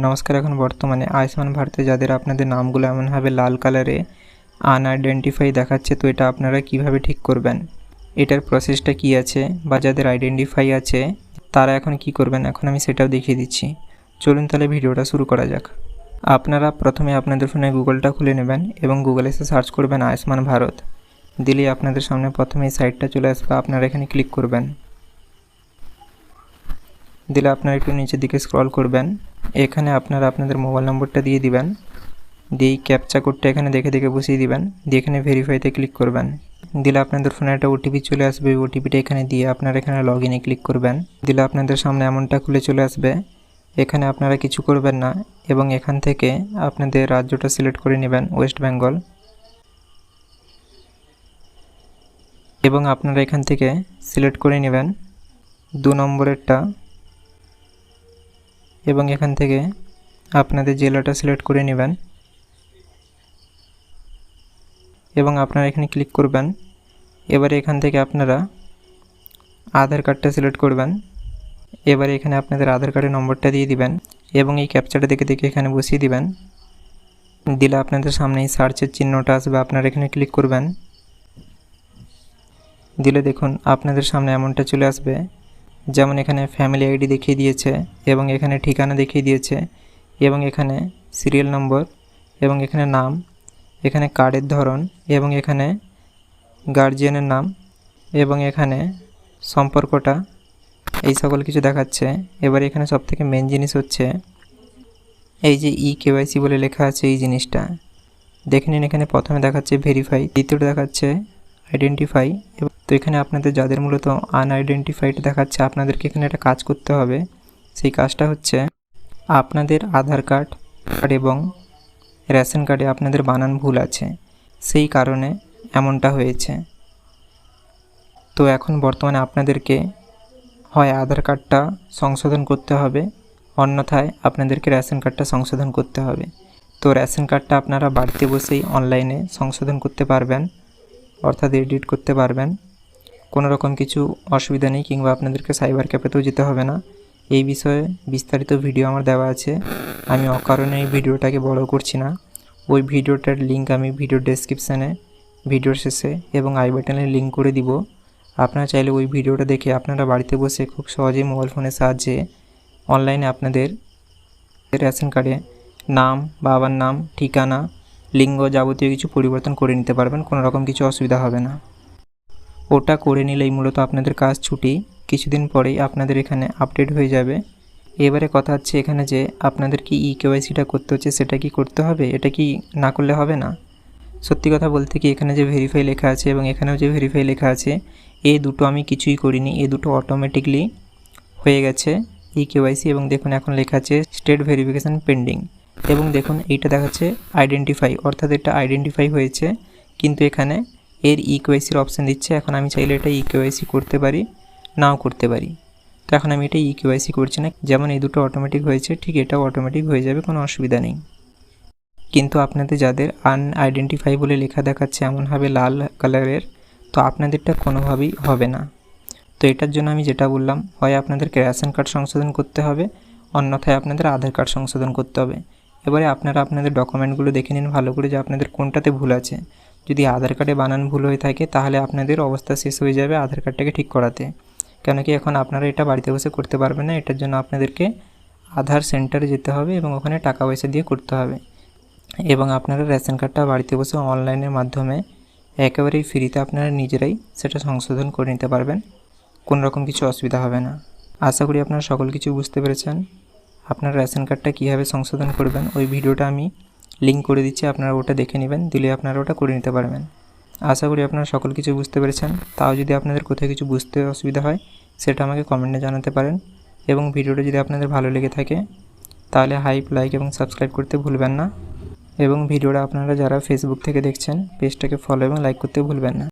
নমস্কার। এখন বর্তমানে আয়ুষ্মান ভারতে যাদের আপনাদের নামগুলো এমনভাবে লাল কালারে আনআইডেন্টিফাই দেখাচ্ছে, তো এটা আপনারা কিভাবে ঠিক করবেন, এটার প্রসেসটা কি আছে, বা যাদের আইডেন্টিফাই আছে তারা এখন কি করবেন, এখন আমি সেটাও দেখিয়ে দিচ্ছি। চলুন তাহলে ভিডিওটা শুরু করা যাক। আপনারা প্রথমে আপনাদের ফোনে গুগলটা খুলে নেবেন এবং গুগলে এসে সার্চ করবেন আয়ুষ্মান ভারত। দিলেই আপনাদের সামনে প্রথমে এই সাইটটা চলে আসবে, আপনারা এখানে ক্লিক করবেন। দিলে আপনারা একটু নিচের দিকে স্ক্রল করবেন। এখানে আপনারা আপনাদের মোবাইল নম্বরটা দিয়ে দিবেন, দিয়ে ক্যাপচা কোডটা এখানে দেখে দেখে বসিয়ে দিবেন, দিয়ে এখানে ভেরিফাইতে ক্লিক করবেন। দিলে আপনাদের ফোনে একটা ওটিপি চলে আসবে, ওই ওটিপিটা এখানে দিয়ে আপনারা এখানে লগ ইনে ক্লিক করবেন। দিলে আপনাদের সামনে এমনটা খুলে চলে আসবে। এখানে আপনারা কিছু করবেন না এবং এখান থেকে আপনাদের রাজ্যটা সিলেক্ট করে নেবেন, ওয়েস্ট বেঙ্গল। এবং আপনারা এখান থেকে সিলেক্ট করে নেবেন 2 নম্বরেরটা এবং এখান থেকে আপনাদের জেলাটা সিলেক্ট করে নেবেন এবং আপনারা এখানে ক্লিক করবেন। এবারে এখান থেকে আপনারা আধার কার্ডটা সিলেক্ট করবেন। এবারে এখানে আপনাদের আধার কার্ডের নম্বরটা দিয়ে দিবেন এবং এই ক্যাপচাটা দেখে দেখে এখানে বসিয়ে দিবেন। দিলে আপনাদের সামনে এই সার্চের চিহ্নটা আসবে, আপনারা এখানে ক্লিক করবেন। দিলে দেখুন আপনাদের সামনে এমনটা চলে আসবে, যেমন এখানে ফ্যামিলি আইডি দেখিয়ে দিয়েছে এবং এখানে ঠিকানা দেখিয়ে দিয়েছে এবং এখানে সিরিয়াল নম্বর এবং এখানে নাম, এখানে কার্ডের ধরন এবং এখানে গার্জিয়ানের নাম এবং এখানে সম্পর্কটা, এই সকল কিছু দেখাচ্ছে। এবার এখানে সবথেকে মেন জিনিস হচ্ছে এই যে KYC বলে লেখা আছে, এই জিনিসটা দেখে নিন। এখানে প্রথমে দেখাচ্ছে ভেরিফাই, দ্বিতীয়টা দেখাচ্ছে আইডেন্টিফাই। তো এখানে আপনাদের যাদের মূলত আনআইডেন্টিফাইড দেখাচ্ছে, আপনাদেরকে এখানে একটা কাজ করতে হবে। সেই কাজটা হচ্ছে আপনাদের আধার কার্ড এবং রেশন কার্ডে আপনাদের বানান ভুল আছে, সেই কারণে এমনটা হয়েছে। তো এখন বর্তমানে আপনাদেরকে হয় আধার কার্ডটা সংশোধন করতে হবে, অন্যথায় আপনাদেরকে রেশন কার্ডটা সংশোধন করতে হবে। তো রেশন কার্ডটা আপনারা বাড়িতে বসেই অনলাইনে সংশোধন করতে পারবেন, অর্থাৎ এডিট করতে পারবেন। কোনো রকম কিছু অসুবিধা নেই, কিংবা আপনাদেরকে সাইবার ক্যাফেতেও যেতে হবে না। এই বিষয়ে বিস্তারিত ভিডিও আমার দেওয়া আছে, আমি অকারণে এই ভিডিওটাকে বড় করছি না। ওই ভিডিওটার লিঙ্ক আমি ভিডিও ডেসক্রিপশানে, ভিডিওর শেষে এবং আই বাটনে লিঙ্ক করে দিব। আপনারা চাইলে ওই ভিডিওটা দেখে আপনারা বাড়িতে বসে খুব সহজেই মোবাইল ফোনের সাহায্যে অনলাইনে আপনাদের রেশন কার্ডে নাম, বাবার নাম, ঠিকানা, লিঙ্গ যাবতীয় কিছু পরিবর্তন করে নিতে পারবেন, কোনো রকম কিছু অসুবিধা হবে না। ওটা করে নিলেই মূলত আপনাদের কাজ ছুটি, কিছুদিন পরেই আপনাদের এখানে আপডেট হয়ে যাবে। এবারে কথা হচ্ছে এখানে যে আপনাদের কি KYCটা করতে হচ্ছে, সেটা কি করতে হবে, এটা কি না করলে হবে না? সত্যি কথা বলতে কি, এখানে যে ভেরিফাই লেখা আছে এবং এখানেও যে ভেরিফাই লেখা আছে, এই দুটো আমি কিছুই করিনি, এই দুটো অটোমেটিকলি হয়ে গেছে KYC। এবং দেখুন এখন লেখা আছে স্টেট ভেরিফিকেশান পেন্ডিং এবং দেখুন এইটা দেখাচ্ছে আইডেন্টিফাই, অর্থাৎ এটা আইডেন্টিফাই হয়েছে, কিন্তু এখানে এর KYCর অপশান দিচ্ছে। এখন আমি চাইলে এটা KYC করতে পারি, নাও করতে পারি। তো এখন আমি এটা KYC করছি না। যেমন এই দুটো অটোমেটিক হয়েছে, ঠিক এটাও অটোমেটিক হয়ে যাবে, কোনো অসুবিধা নেই। কিন্তু আপনাদের যাদের আনআইডেন্টিফাই বলে লেখা দেখাচ্ছে এমনভাবে লাল কালারের, তো আপনাদেরটা কোনোভাবেই হবে না। তো এটার জন্য আমি যেটা বললাম, হয় আপনাদেরকে রেশন কার্ড সংশোধন করতে হবে, অন্যথায় আপনাদের আধার কার্ড সংশোধন করতে হবে। এবারে আপনারা আপনাদের ডকুমেন্টগুলো দেখে নিন ভালো করে যে আপনাদের কোনটাতে ভুল আছে। যদি আধার কার্ডে বানান ভুল হয়ে থাকে, তাহলে আপনাদের অবস্থা শেষ হয়ে যাবে আধার কার্ডটাকে ঠিক করাতে। কেন কি এখন আপনারা এটা বাড়িতে বসে করতে পারবেন না, এটার জন্য আপনাদেরকে আধার সেন্টারে যেতে হবে এবং ওখানে টাকা পয়সা দিয়ে করতে হবে। এবং আপনারা রেশন কার্ডটা বাড়িতে বসে অনলাইনের মাধ্যমে একেবারেই ফ্রিতে আপনারা নিজেরাই সেটা সংশোধন করে নিতে পারবেন, কোনো রকম কিছু অসুবিধা হবে না। আশা করি আপনারা সকল কিছু বুঝতে পেরেছেন। আপনার রেশন কার্ডটা কীভাবে সংশোধন করবেন, ওই ভিডিওটা আমি লিঙ্ক করে দিচ্ছি, আপনারা ওটা দেখে নেবেন, দিলে আপনারা ওটা করে নিতে পারবেন। আশা করি আপনারা সকল কিছু বুঝতে পেরেছেন। তাও যদি আপনাদের কোথাও কিছু বুঝতে অসুবিধা হয়, সেটা আমাকে কমেন্টে জানাতে পারেন। এবং ভিডিওটা যদি আপনাদের ভালো লেগে থাকে, তাহলে লাইক এবং সাবস্ক্রাইব করতে ভুলবেন না। এবং ভিডিওটা আপনারা যারা ফেসবুক থেকে দেখছেন, পেজটাকে ফলো এবং লাইক করতে ভুলবেন না।